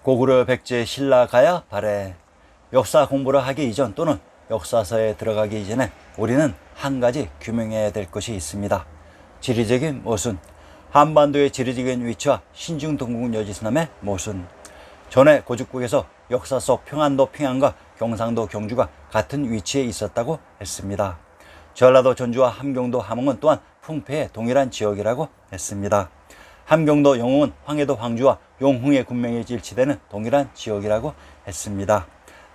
고구려 백제 신라 가야 바래. 역사 공부를 하기 이전 또는 역사서에 들어가기 이전에 우리는 한 가지 규명해야 될 것이 있습니다. 지리적인 모순. 한반도의 지리적인 위치와 신중동국 여지선남의 모순. 전에 고죽국에서 역사 속 평안도 평양과 경상도 경주가 같은 위치에 있었다고 했습니다. 전라도 전주와 함경도 함흥은 또한 풍패의 동일한 지역이라고 했습니다. 함경도 영흥은 황해도 황주와 용흥의 군명이 일치되는 동일한 지역이라고 했습니다.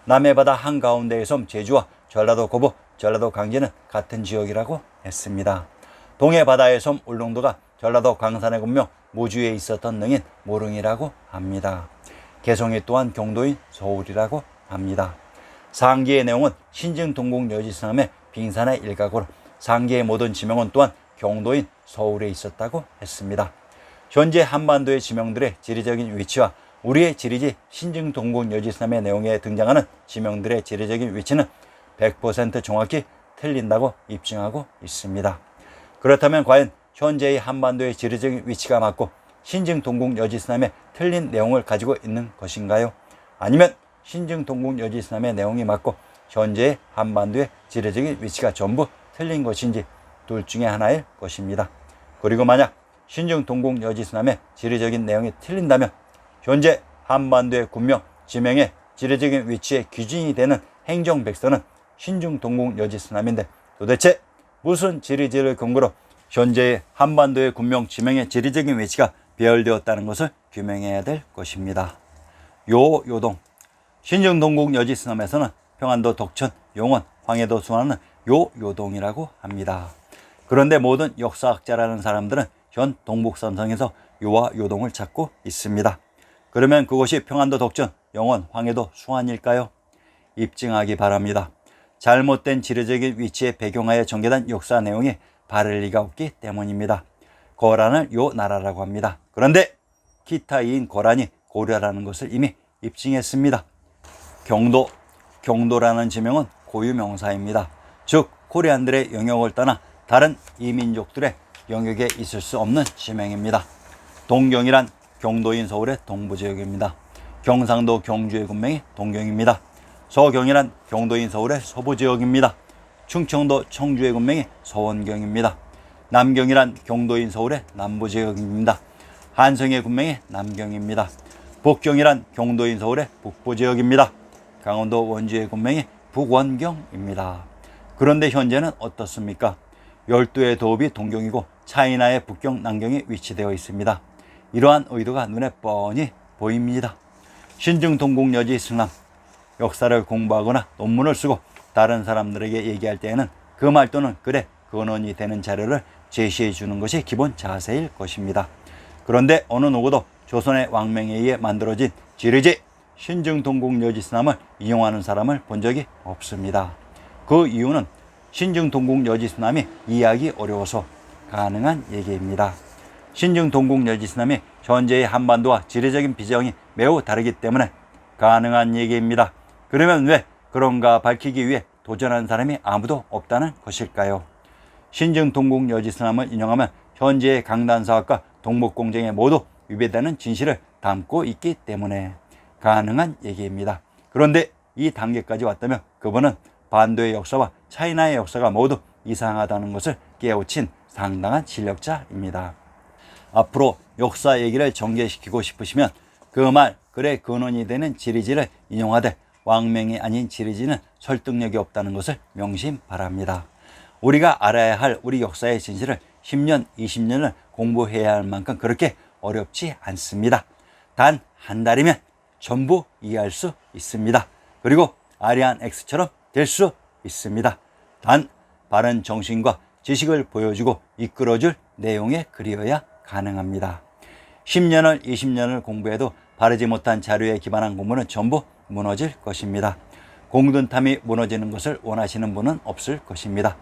남해 바다 한가운데의 섬 제주와 전라도 고부, 전라도 강진은 같은 지역이라고 했습니다. 동해 바다의 섬 울릉도가 전라도 광산의 군명 무주에 있었던 능인 모릉이라고 합니다. 개성이 또한 경도인 서울이라고 합니다. 상기의 내용은 신증동국 여지선남의 빙산의 일각으로 상기의 모든 지명은 또한 경도인 서울에 있었다고 했습니다. 현재 한반도의 지명들의 지리적인 위치와 우리의 지리지 신증동국 여지선남의 내용에 등장하는 지명들의 지리적인 위치는 100% 정확히 틀린다고 입증하고 있습니다. 그렇다면 과연 현재의 한반도의 지리적인 위치가 맞고 신증동국 여지선남의 틀린 내용을 가지고 있는 것인가요? 아니면 신증동국 여지선남의 내용이 맞고 현재의 한반도의 지리적인 위치가 전부 틀린 것인지 둘 중에 하나일 것입니다. 그리고 만약 신증동국 여지선남의 지리적인 내용이 틀린다면 현재 한반도의 군명, 지명의 지리적인 위치의 기준이 되는 행정백서는 신증동국 여지선남인데 도대체 무슨 지리지를 근거로 현재의 한반도의 군명, 지명의 지리적인 위치가 배열되었다는 것을 규명해야 될 것입니다. 요동. 신증동국 여지선남에서는 평안도, 덕천, 용원, 황해도 순환은 요동이라고 합니다. 그런데 모든 역사학자라는 사람들은 현 동북삼성에서 요와 요동을 찾고 있습니다. 그러면 그것이 평안도, 덕천, 용원, 황해도 순환일까요? 입증하기 바랍니다. 잘못된 지리적인 위치에 배경하에 전개된 역사 내용이 바를 리가 없기 때문입니다. 거란을 요 나라라고 합니다. 그런데 기타이인 거란이 고려라는 것을 이미 입증했습니다. 경도라는 지명은 고유명사입니다. 즉 코리안들의 영역을 떠나 다른 이민족들의 영역에 있을 수 없는 지명입니다. 동경이란 경도인 서울의 동부지역입니다. 경상도 경주의 군명이 동경입니다. 서경이란 경도인 서울의 서부지역입니다. 충청도 청주의 군명이 서원경입니다. 남경이란 경도인 서울의 남부지역입니다. 한성의 군명이 남경입니다. 북경이란 경도인 서울의 북부지역입니다. 강원도 원주의 군명이 북원경입니다. 그런데 현재는 어떻습니까? 12의 도읍이 동경이고 차이나의 북경, 남경이 위치되어 있습니다. 이러한 의도가 눈에 뻔히 보입니다. 신증동국 여지선남. 역사를 공부하거나 논문을 쓰고 다른 사람들에게 얘기할 때에는 그 말 또는 글에 근원이 되는 자료를 제시해 주는 것이 기본 자세일 것입니다. 그런데 어느 누구도 조선의 왕명에 의해 만들어진 지리지 신증동국 여지선남을 인용하는 사람을 본 적이 없습니다. 그 이유는 신증동국 여지선남이 이해하기 어려워서 가능한 얘기입니다. 신증동국 여지선남이 현재의 한반도와 지리적인 비정이 매우 다르기 때문에 가능한 얘기입니다. 그러면 왜 그런가 밝히기 위해 도전하는 사람이 아무도 없다는 것일까요? 신증동국 여지선남을 인용하면 현재의 강단사학과 동북공정에 모두 위배되는 진실을 담고 있기 때문에 가능한 얘기입니다. 그런데 이 단계까지 왔다면 그분은 반도의 역사와 차이나의 역사가 모두 이상하다는 것을 깨우친 상당한 실력자입니다. 앞으로 역사 얘기를 전개시키고 싶으시면 그 말, 글의 근원이 되는 지리지를 인용하되 왕명이 아닌 지리지는 설득력이 없다는 것을 명심 바랍니다. 우리가 알아야 할 우리 역사의 진실을 10년, 20년을 공부해야 할 만큼 그렇게 어렵지 않습니다. 단 한 달이면 전부 이해할 수 있습니다. 그리고 아리안 X처럼 될 수 있습니다. 단 바른 정신과 지식을 보여주고 이끌어줄 내용의 글이어야 가능합니다. 10년을 20년을 공부해도 바르지 못한 자료에 기반한 공부는 전부 무너질 것입니다. 공든탑이 무너지는 것을 원하시는 분은 없을 것입니다.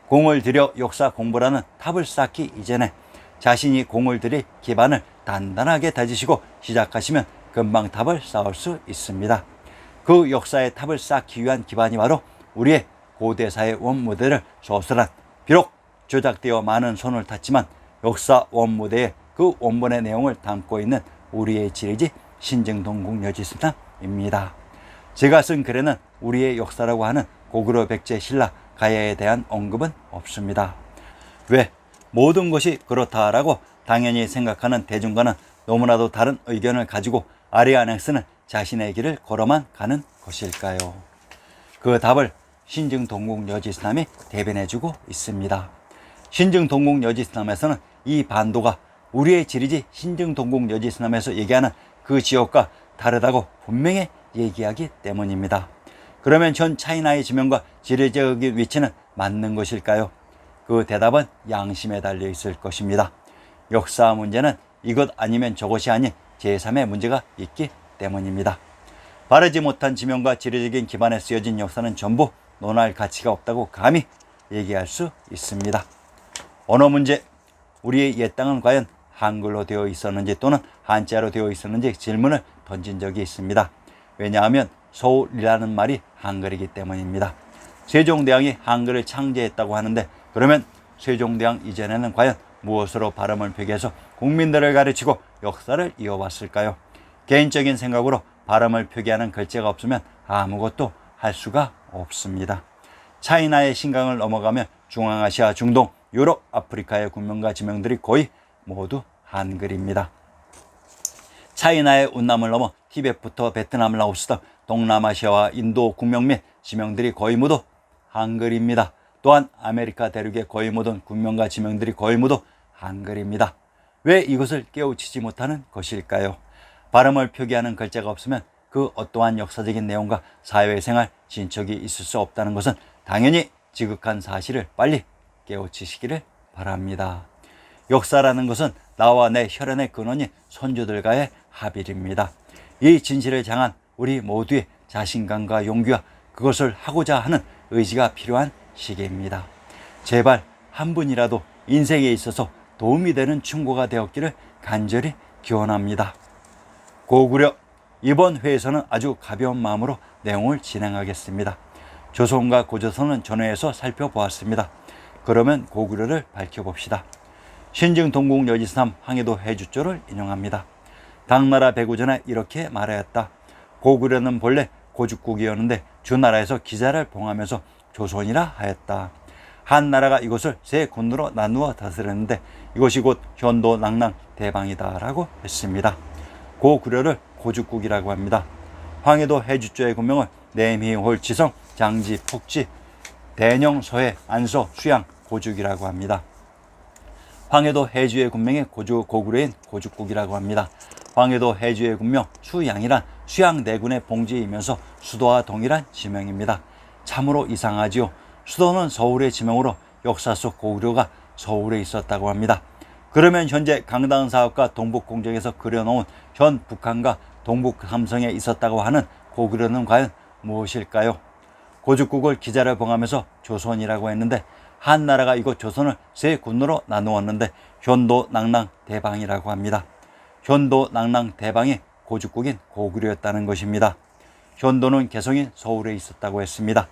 공을 들여 역사 공부라는 탑을 쌓기 이전에 자신이 공을 들이 기반을 단단하게 다지시고 시작하시면 금방 탑을 쌓을 수 있습니다. 그 역사의 탑을 쌓기 위한 기반이 바로 우리의 고대사의 원무대를 소설한, 비록 조작되어 많은 손을 탔지만 역사 원무대에 그 원본의 내용을 담고 있는 우리의 지리지 신증동국 여지스남입니다. 제가 쓴 글에는 우리의 역사라고 하는 고구려 백제 신라 가야에 대한 언급은 없습니다. 왜? 모든 것이 그렇다라고 당연히 생각하는 대중과는 너무나도 다른 의견을 가지고 아리아넥스는 자신의 길을 걸어만 가는 것일까요? 그 답을 신증동국 여지스남이 대변해주고 있습니다. 신증동국 여지스남에서는 이 반도가 우리의 지리지 신증동국 여지스남에서 얘기하는 그 지역과 다르다고 분명히 얘기하기 때문입니다. 그러면 현 차이나의 지명과 지리적인 위치는 맞는 것일까요? 그 대답은 양심에 달려 있을 것입니다. 역사 문제는 이것 아니면 저것이 아닌 제3의 문제가 있기 때문입니다. 바르지 못한 지명과 지리적인 기반에 쓰여진 역사는 전부 논할 가치가 없다고 감히 얘기할 수 있습니다. 언어 문제, 우리의 옛 땅은 과연 한글로 되어 있었는지 또는 한자로 되어 있었는지 질문을 던진 적이 있습니다. 왜냐하면 서울이라는 말이 한글이기 때문입니다. 세종대왕이 한글을 창제했다고 하는데 그러면 세종대왕 이전에는 과연 무엇으로 발음을 표기해서 국민들을 가르치고 역사를 이어왔을까요? 개인적인 생각으로 발음을 표기하는 글자가 없으면 아무것도 할 수가 없습니다. 차이나의 신강을 넘어가면 중앙아시아, 중동, 유럽, 아프리카의 국명과 지명들이 거의 모두 한글입니다. 차이나의 운남을 넘어 티벳부터 베트남, 라오스 등 동남아시아와 인도 국명 및 지명들이 거의 모두 한글입니다. 또한 아메리카 대륙의 거의 모든 국명과 지명들이 거의 모두 한글입니다. 왜 이것을 깨우치지 못하는 것일까요? 발음을 표기하는 글자가 없으면 그 어떠한 역사적인 내용과 사회생활 진척이 있을 수 없다는 것은 당연히 지극한 사실을 빨리 깨우치시기를 바랍니다. 역사라는 것은 나와 내 혈연의 근원인 선조들과의 합일입니다. 이 진실을 향한 우리 모두의 자신감과 용기와 그것을 하고자 하는 의지가 필요한 시기입니다. 제발 한 분이라도 인생에 있어서 도움이 되는 충고가 되었기를 간절히 기원합니다. 고구려, 이번 회에서는 아주 가벼운 마음으로 내용을 진행하겠습니다. 조선과 고조선은 전회에서 살펴보았습니다. 그러면 고구려를 밝혀봅시다. 신증동국 여지스남 황해도 해주조를 인용합니다. 당나라 배구 전에 이렇게 말하였다. 고구려는 본래 고죽국이었는데 주나라에서 기자를 봉하면서 조선이라 하였다. 한나라가 이곳을 세 군으로 나누어 다스렸는데 이것이 곧 현도, 낙랑, 대방이다 라고 했습니다. 고구려를 고죽국이라고 합니다. 황해도 해주조의 군명을 내미, 홀, 지성, 장지, 폭지, 대령, 서해, 안서, 수양, 고죽이라고 합니다. 황해도 해주의 군명이 고구려인 고죽국이라고 합니다. 황해도 해주의 군명 수양이란 수양 내군의 봉지이면서 수도와 동일한 지명입니다. 참으로 이상하지요. 수도는 서울의 지명으로 역사 속 고구려가 서울에 있었다고 합니다. 그러면 현재 강당사업과 동북공정에서 그려놓은 현 북한과 동북 삼성에 있었다고 하는 고구려는 과연 무엇일까요? 고죽국을 기자를 봉하면서 조선이라고 했는데 한나라가 이곳 조선을 세 군으로 나누었는데 현도, 낙랑, 대방이라고 합니다. 현도, 낙랑, 대방이 고죽국인 고구려였다는 것입니다. 현도는 개성인 서울에 있었다고 했습니다.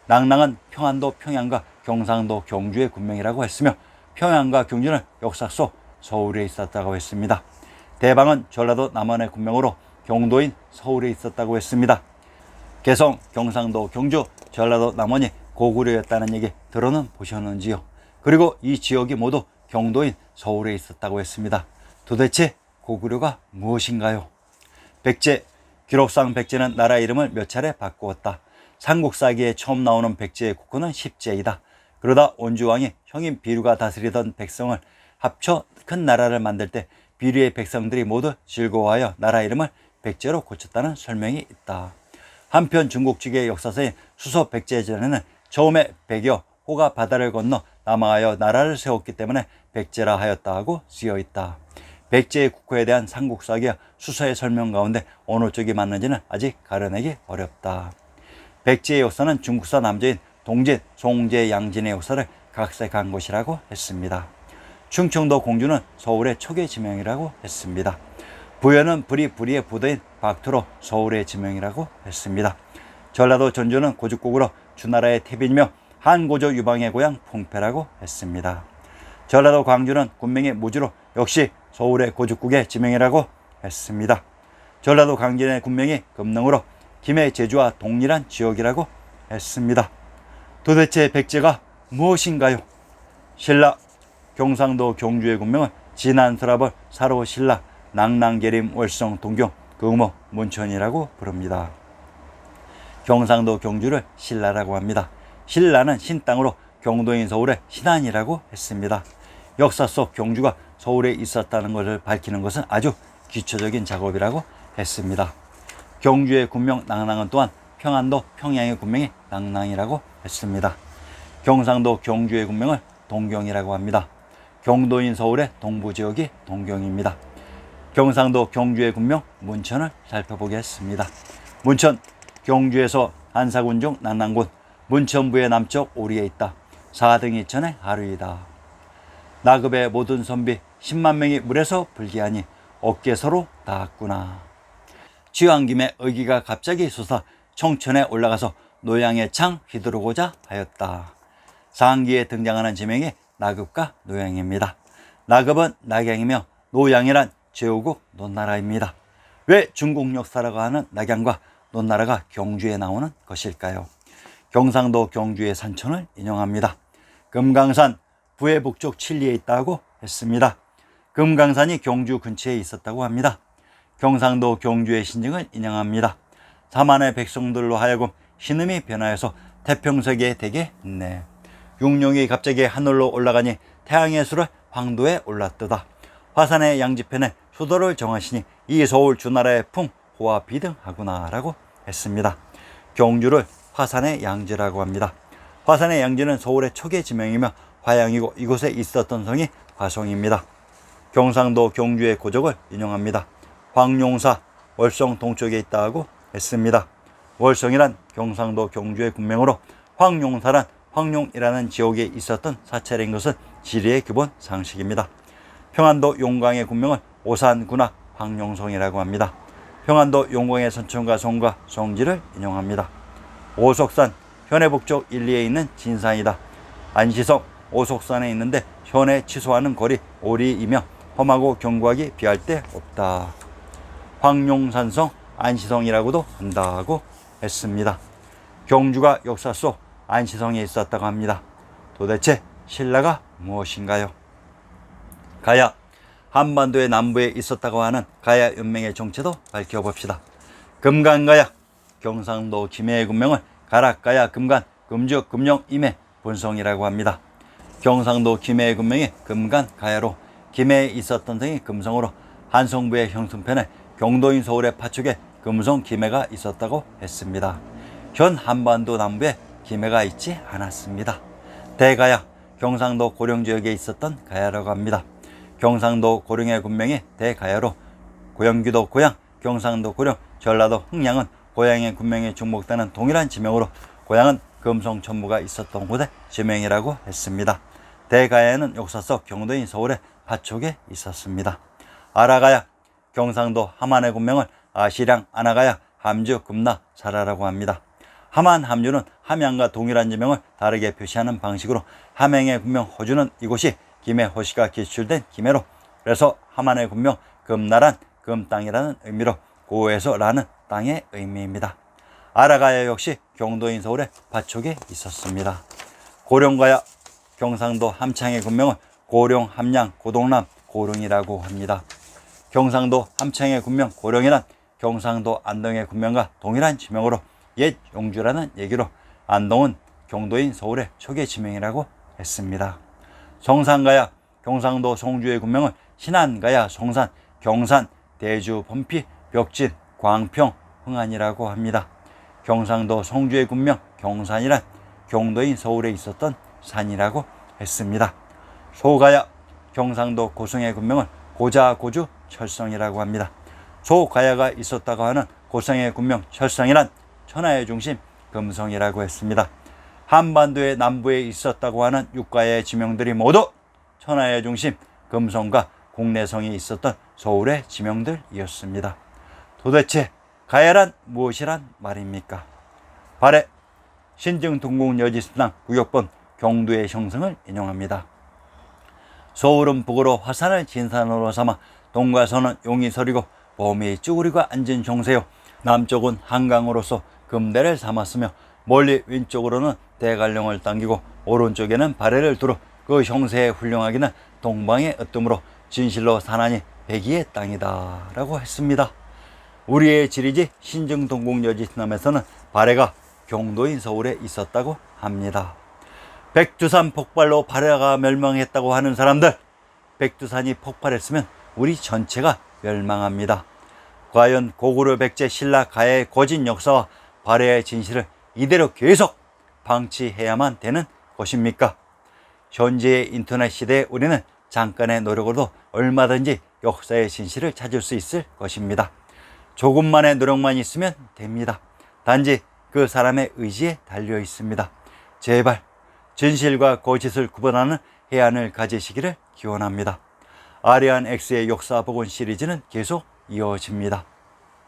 낙랑은 평안도, 평양과 경상도, 경주의 군명이라고 했으며 평양과 경주는 역사 속 서울에 있었다고 했습니다. 대방은 전라도 남원의 군명으로 경도인 서울에 있었다고 했습니다. 개성, 경상도, 경주, 전라도 남원이 고구려였다는 얘기 들어는 보셨는지요? 그리고 이 지역이 모두 경도인 서울에 있었다고 했습니다. 도대체 고구려가 무엇인가요? 백제, 기록상 백제는 나라 이름을 몇 차례 바꾸었다. 삼국사기에 처음 나오는 백제의 국호는 십제이다. 그러다 온주왕이 형인 비류가 다스리던 백성을 합쳐 큰 나라를 만들 때 비류의 백성들이 모두 즐거워하여 나라 이름을 백제로 고쳤다는 설명이 있다. 한편 중국 측의 역사서인 수서 백제전에는 처음에 백여 호가 바다를 건너 남하하여 나라를 세웠기 때문에 백제라 하였다 하고 쓰여 있다. 백제의 국호에 대한 삼국사기와 수서의 설명 가운데 어느 쪽이 맞는지는 아직 가려내기 어렵다. 백제의 역사는 중국사 남자인 동진, 송제, 양진의 역사를 각색한 것이라고 했습니다. 충청도 공주는 서울의 초계 지명이라고 했습니다. 부여는 부리의 부도인 박토로 서울의 지명이라고 했습니다. 전라도 전주는 고죽국으로 주나라의 태빈이며 한고조 유방의 고향 풍패라고 했습니다. 전라도 광주는 군명의 무주로 역시 서울의 고죽국의 지명이라고 했습니다. 전라도 강진의 군명이 금능으로 김해, 제주와 동일한 지역이라고 했습니다. 도대체 백제가 무엇인가요? 신라, 경상도 경주의 군명은 진안, 서라벌, 사로, 신라, 낭랑, 계림, 월성, 동경, 금호, 문천이라고 부릅니다. 경상도 경주를 신라라고 합니다. 신라는 신땅으로 경도인 서울의 신안이라고 했습니다. 역사 속 경주가 서울에 있었다는 것을 밝히는 것은 아주 기초적인 작업이라고 했습니다. 경주의 군명 낭랑은 또한 평안도 평양의 군명이 낭랑이라고 했습니다. 경상도 경주의 군명을 동경이라고 합니다. 경도인 서울의 동부지역이 동경입니다. 경상도 경주의 군명 문천을 살펴보겠습니다. 문천, 경주에서 한사군 중 난랑군, 문천부의 남쪽 오리에 있다. 4등 2천의 하루이다. 나급의 모든 선비 10만 명이 물에서 불기하니 어깨 서로 닿았구나. 취한 김에 의기가 갑자기 솟아 청천에 올라가서 노양의 창 휘두르고자 하였다. 상기에 등장하는 지명이 나급과 노양입니다. 나급은 낙양이며 노양이란 제후국 논나라입니다. 왜 중국 역사라고 하는 낙양과 논나라가 경주에 나오는 것일까요? 경상도 경주의 산천을 인용합니다. 금강산 부해 북쪽 칠리에 있다고 했습니다. 금강산이 경주 근처에 있었다고 합니다. 경상도 경주의 신증을 인용합니다. 사만의 백성들로 하여금 신음이 변하여서 태평색에 되게 했네. 육룡이 갑자기 하늘로 올라가니 태양의 수를 황도에 올랐도다. 화산의 양지편에 수도를 정하시니 이 서울 주나라의 풍, 호와 비등하구나 라고 했습니다. 경주를 화산의 양지라고 합니다. 화산의 양지는 서울의 초기 지명이며 화양이고 이곳에 있었던 성이 화성입니다. 경상도 경주의 고적을 인용합니다. 황룡사 월성 동쪽에 있다고 했습니다. 월성이란 경상도 경주의 군명으로 황룡사란 황룡이라는 지역에 있었던 사찰인 것은 지리의 기본 상식입니다. 평안도 용광의 군명을 오산군악 황룡성이라고 합니다. 평안도 용광의 선천과 성과 성지를 인용합니다. 오속산 현해 북쪽 일리에 있는 진산이다. 안시성 오속산에 있는데 현해 취소하는 거리 오리이며 험하고 견고하기 비할 데 없다. 황룡산성 안시성이라고도 한다고 했습니다. 경주가 역사 속 안시성에 있었다고 합니다. 도대체 신라가 무엇인가요? 가야, 한반도의 남부에 있었다고 하는 가야 연맹의 정체도 밝혀봅시다. 금간가야, 경상도 김해의 군명을 가락가야, 금간, 금주, 금령, 임해, 본성이라고 합니다. 경상도 김해의 군명이 금간, 가야로 김해에 있었던 성이 금성으로 한성부의 형성편에 경도인 서울의 파축에 금성, 김해가 있었다고 했습니다. 현 한반도 남부에 김해가 있지 않았습니다. 대가야, 경상도 고령 지역에 있었던 가야라고 합니다. 경상도 고령의 군명이 대가야로 고영기도 고양, 경상도 고령, 전라도 흥양은 고양의 군명이 중복되는 동일한 지명으로 고양은 금성천부가 있었던 곳의 지명이라고 했습니다. 대가야는 역사 속 경도인 서울의 파촉에 있었습니다. 아라가야, 경상도 함안의 군명을 아시량, 아나가야, 함주, 금나, 사라라고 합니다. 함안, 함주는 함양과 동일한 지명을 다르게 표시하는 방식으로 함양의 군명 호주는 이곳이 김해 호시가 기출된 김해로, 그래서 함안의 군명 금나란 금땅이라는 의미로 고에서 라는 땅의 의미입니다. 아라가야 역시 경도인 서울의 파촉에 있었습니다. 고령가야, 경상도 함창의 군명을 고령, 함양, 고동남, 고릉이라고 합니다. 경상도 함창의 군명 고령이란 경상도 안동의 군명과 동일한 지명으로 옛 용주라는 얘기로 안동은 경도인 서울의 초기 지명이라고 했습니다. 성산가야, 경상도 송주의 군명을 신안가야, 성산, 경산, 대주, 범피, 벽진, 광평, 흥안이라고 합니다. 경상도 송주의 군명 경산이란 경도인 서울에 있었던 산이라고 했습니다. 소가야, 경상도 고성의 군명을 고자, 고주, 철성이라고 합니다. 소가야가 있었다고 하는 고성의 군명 철성이란 천하의 중심 금성이라고 했습니다. 한반도의 남부에 있었다고 하는 육가의 지명들이 모두 천하의 중심 금성과 국내성이 있었던 서울의 지명들이었습니다. 도대체 가야란 무엇이란 말입니까? 발해 신증동국여지수당 구역본 경두의 형성을 인용합니다. 서울은 북으로 화산을 진산으로 삼아 동과 서는 용이 서리고 범위 쭈그리고 앉은 형세요. 남쪽은 한강으로서 금대를 삼았으며 멀리 왼쪽으로는 대관령을 당기고 오른쪽에는 발해를 두루 그 형세의 훌륭하기는 동방의 으뜸으로 진실로 산하니 백의의 땅이다 라고 했습니다. 우리의 지리지 신증동국여지남에서는 발해가 경도인 서울에 있었다고 합니다. 백두산 폭발로 발해가 멸망했다고 하는 사람들, 백두산이 폭발했으면 우리 전체가 멸망합니다. 과연 고구려 백제 신라 가야의 거진 역사와 발해의 진실을 이대로 계속 방치해야만 되는 것입니까? 현재의 인터넷 시대에 우리는 잠깐의 노력으로도 얼마든지 역사의 진실을 찾을 수 있을 것입니다. 조금만의 노력만 있으면 됩니다. 단지 그 사람의 의지에 달려 있습니다. 제발 진실과 거짓을 구분하는 해안을 가지시기를 기원합니다. 아리안 X의 역사 복원 시리즈는 계속 이어집니다.